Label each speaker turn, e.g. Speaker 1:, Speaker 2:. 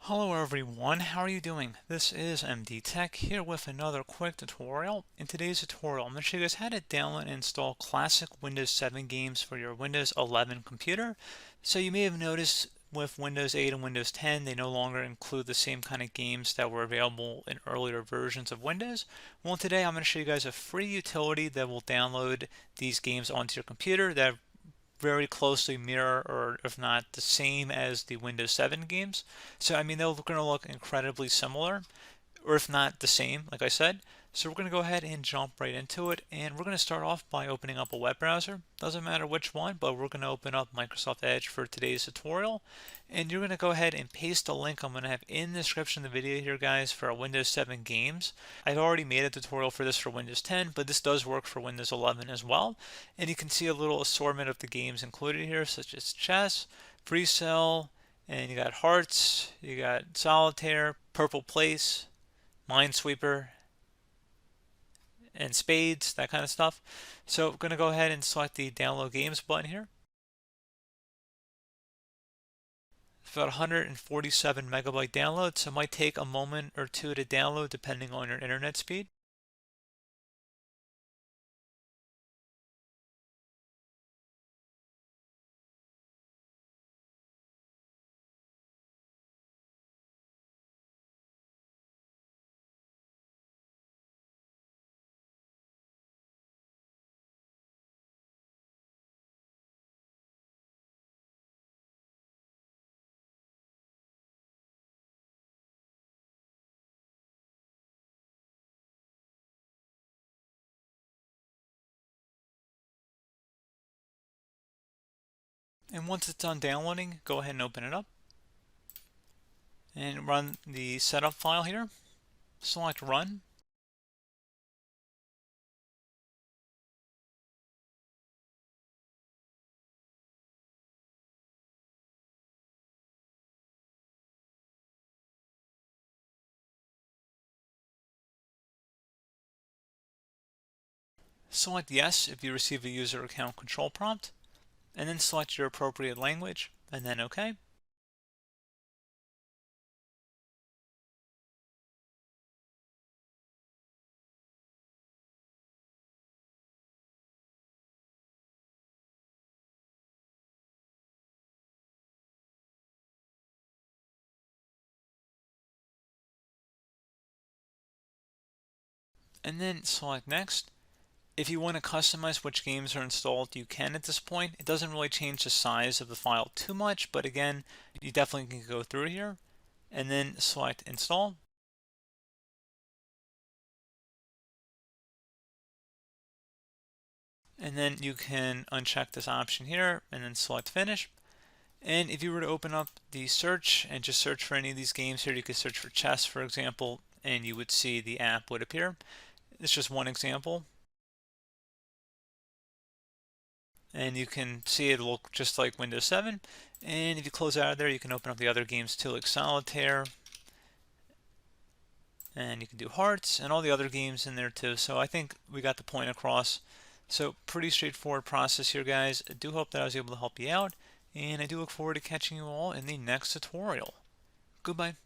Speaker 1: Hello everyone, how are you doing? This is MD Tech here with another quick tutorial. In today's tutorial, I'm going to show you guys how to download and install classic Windows 7 games for your Windows 11 computer. So you may have noticed with Windows 8 and Windows 10, they no longer include the same kind of games that were available in earlier versions of Windows. Well, today I'm going to show you guys a free utility that will download these games onto your computer that very closely mirror, or if not the same as the Windows 7 games. So I mean, they're going to look incredibly similar, or if not the same, like I said. So we're going to go ahead and jump right into it, and we're going to start off by opening up a web browser. Doesn't matter which one, but we're going to open up Microsoft Edge for today's tutorial, and you're going to go ahead and paste the link I'm going to have in the description of the video here, guys, for our Windows 7 games. I've already made a tutorial for this for Windows 10, but this does work for Windows 11 as well, and you can see a little assortment of the games included here, such as chess, Freecell, and you got Hearts, you got Solitaire, Purble Place, Minesweeper, and spades, that kind of stuff. So I'm going to go ahead and select the download games button here. It's about 147 megabyte download, so it might take a moment or two to download depending on your internet speed. And once it's done downloading, go ahead and open it up and run the setup file here. Select run. Select yes if you receive a user account control prompt, and then select your appropriate language, and then OK. And then select next. If you want to customize which games are installed, you can at this point. It doesn't really change the size of the file too much, but again, you definitely can go through here and then select install. And then you can uncheck this option here and then select finish. And if you were to open up the search and just search for any of these games here, you could search for chess, for example, and you would see the app would appear. It's just one example. And you can see it look just like Windows 7. And if you close out of there, you can open up the other games too, like Solitaire, and you can do Hearts and all the other games in there too. So I think we got the point across. So pretty straightforward process here, guys. I do hope that I was able to help you out, and I do look forward to catching you all in the next tutorial. Goodbye.